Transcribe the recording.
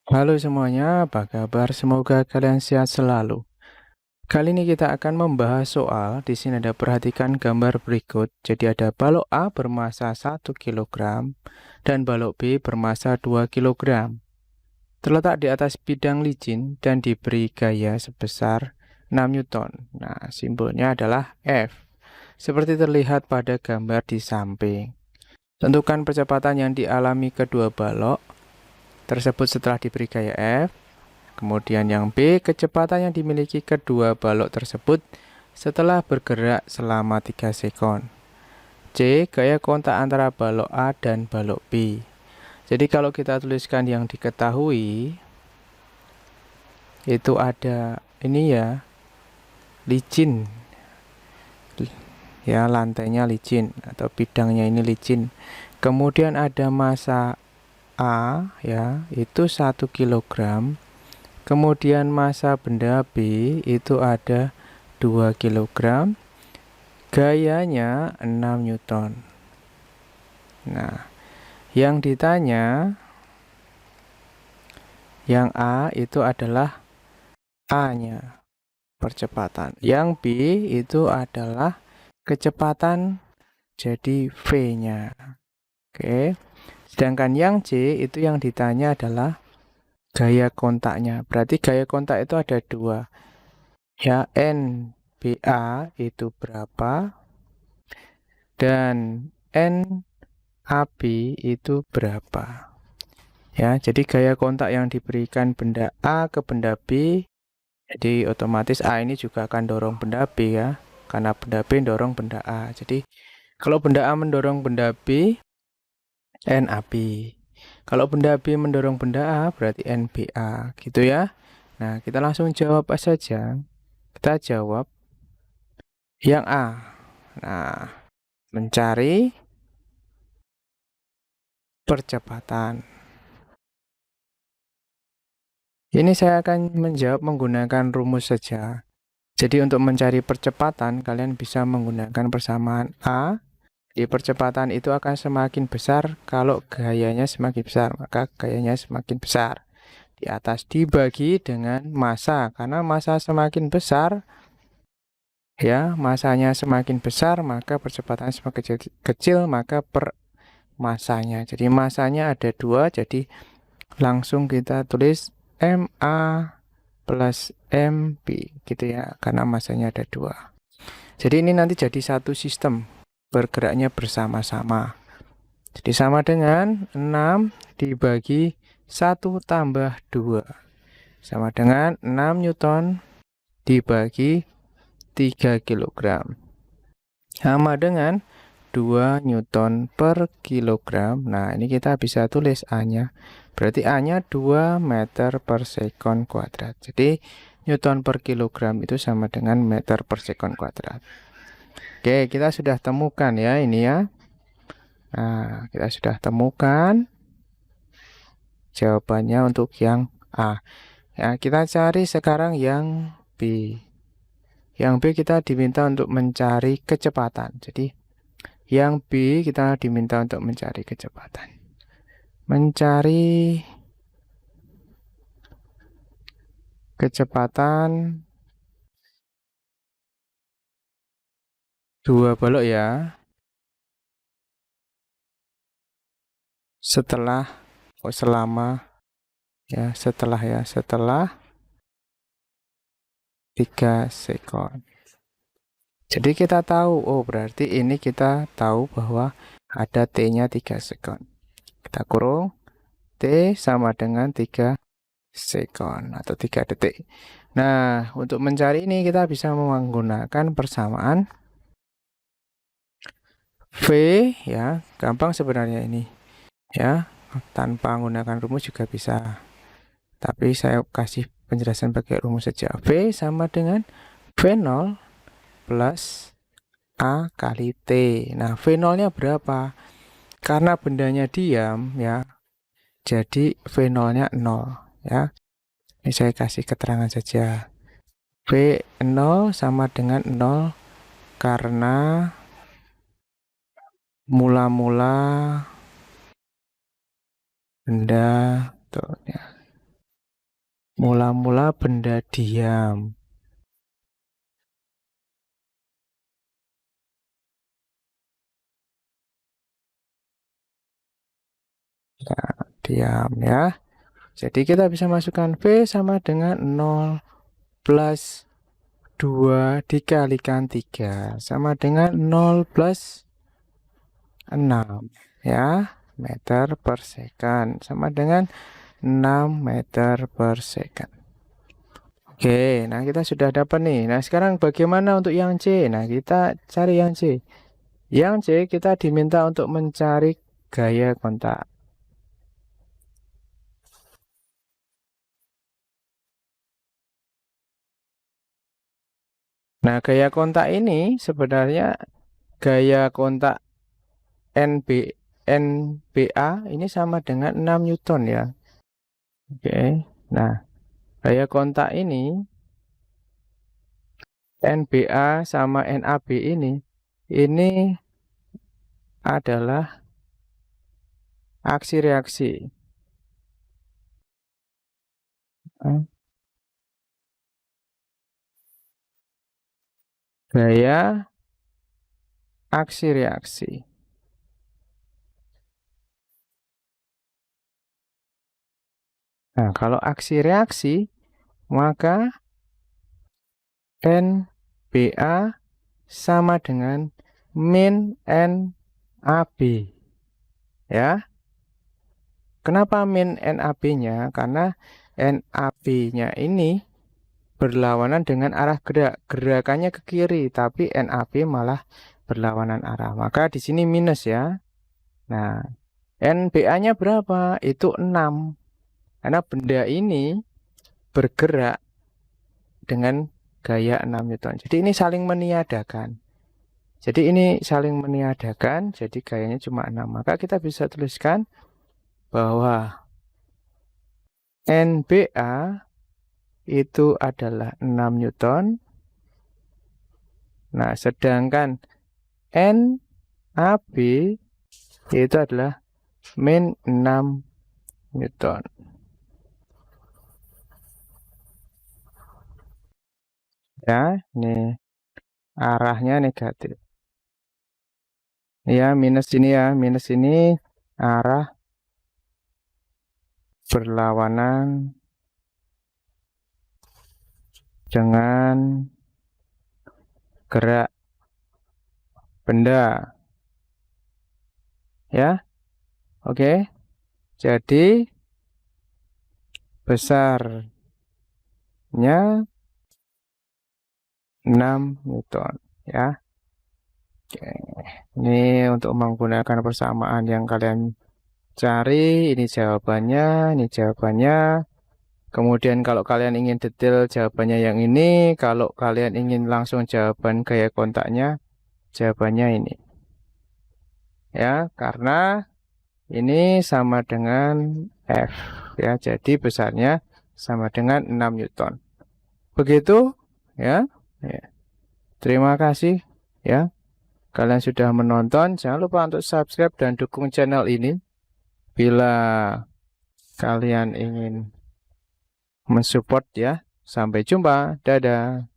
Halo semuanya, apa kabar? Semoga kalian sehat selalu. Kali ini kita akan membahas soal, di sini ada perhatikan gambar berikut. Jadi ada balok A bermassa 1 kg dan balok B bermassa 2 kg. Terletak di atas bidang licin dan diberi gaya sebesar 6 Newton. Nah, simbolnya adalah F. Seperti terlihat pada gambar di samping. Tentukan percepatan yang dialami kedua balok tersebut setelah diberi gaya F. Kemudian yang B, kecepatan yang dimiliki kedua balok tersebut setelah bergerak selama 3 sekon. C, gaya kontak antara balok A dan balok B. Jadi kalau kita tuliskan yang diketahui, itu ada ini ya, licin. Ya, lantainya licin atau bidangnya ini licin. Kemudian ada massa A ya, itu 1 kg. Kemudian massa benda B itu ada 2 kg, gayanya 6 Newton. Nah, yang ditanya, yang A itu adalah A-nya, percepatan. Yang B itu adalah kecepatan, jadi V-nya. Oke. Sedangkan yang C itu yang ditanya adalah gaya kontaknya. Berarti gaya kontak itu ada dua. Ya, NBA itu berapa? Dan NAB itu berapa? Ya, jadi gaya kontak yang diberikan benda A ke benda B, jadi otomatis A ini juga akan dorong benda B ya, karena benda B dorong benda A. Jadi kalau benda A mendorong benda B, NAB. Kalau benda B mendorong benda A, berarti NBA, gitu ya. Nah, kita langsung jawab saja. Kita jawab yang A. Nah, mencari percepatan. Ini saya akan menjawab menggunakan rumus saja. Jadi untuk mencari percepatan, kalian bisa menggunakan persamaan A. Di percepatan itu akan semakin besar kalau gayanya semakin besar, maka gayanya semakin besar. Di atas dibagi dengan massa, karena massa semakin besar, ya, massanya semakin besar, maka percepatan semakin kecil, maka per massanya. Jadi massanya ada 2, jadi langsung kita tulis MA plus MB gitu ya, karena massanya ada 2. Jadi ini nanti jadi satu sistem, bergeraknya bersama-sama. Jadi sama dengan 6 dibagi 1 tambah 2. Sama dengan 6 Newton dibagi 3 kg. Sama dengan 2 Newton per kilogram. Nah, ini kita bisa tulis A-nya. Berarti A-nya 2 meter per sekon kuadrat. Jadi, Newton per kilogram itu sama dengan meter per sekon kuadrat. Oke, kita sudah temukan ya ini ya. Nah, kita sudah temukan jawabannya untuk yang A. Ya, kita cari sekarang yang B. Yang B kita diminta untuk mencari kecepatan. Jadi, yang B kita diminta untuk mencari kecepatan. Mencari kecepatan dua balok ya. Selama setelah 3 sekon. Jadi kita tahu, oh berarti ini kita tahu bahwa ada T-nya 3 sekon. Kita kurung, T sama dengan 3 sekon atau 3 detik. Nah, untuk mencari ini kita bisa menggunakan persamaan V ya, gampang sebenarnya ini. Ya, tanpa menggunakan rumus juga bisa. Tapi saya kasih penjelasan pakai rumus saja. V sama dengan V0 plus A kali T. Nah, V0-nya berapa? Karena bendanya diam ya, jadi V0-nya 0 ya. Ini saya kasih keterangan saja. V0 sama dengan 0 karena mula-mula benda tuh ya. Mula-mula benda diam. Nah, diam ya. Jadi kita bisa masukkan V sama dengan 0 plus 2 dikalikan 3 sama dengan 0 plus 6 ya, meter per second, sama dengan 6 meter per second. Oke, nah kita sudah dapat nih. Nah sekarang bagaimana untuk yang C? Nah kita cari yang C. Yang C kita diminta untuk mencari gaya kontak. Nah gaya kontak ini sebenarnya gaya kontak NBA ini sama dengan 6 Newton ya. Oke, nah gaya kontak ini NBA sama NAB ini adalah aksi reaksi. Gaya aksi reaksi. Nah, kalau aksi reaksi, maka NBA sama dengan min NAB. Ya. Kenapa min NAB-nya? Karena NAB-nya ini berlawanan dengan arah gerak. Gerakannya ke kiri, tapi NAB malah berlawanan arah. Maka di sini minus ya. Nah, NBA-nya berapa? Itu 6. Karena benda ini bergerak dengan gaya 6 Newton. Jadi ini saling meniadakan. Jadi gayanya cuma 6. Maka kita bisa tuliskan bahwa NBA itu adalah 6 Newton. Nah, sedangkan NAB itu adalah min 6 Newton. Ya, ini arahnya negatif. Ya, minus ini ya, minus ini arah berlawanan dengan gerak benda. Ya, oke. Jadi besarnya 6 Newton ya. Oke. Ini untuk menggunakan persamaan yang kalian cari, ini jawabannya. Kemudian kalau kalian ingin detail jawabannya yang ini, kalau kalian ingin langsung jawaban gaya kontaknya, jawabannya ini. Ya, karena ini sama dengan F ya. Jadi besarnya sama dengan 6 Newton. Begitu ya. Ya. Terima kasih ya. Kalian sudah menonton. Jangan lupa untuk subscribe dan dukung channel ini. Bila kalian ingin mensupport ya. Sampai jumpa. Dadah.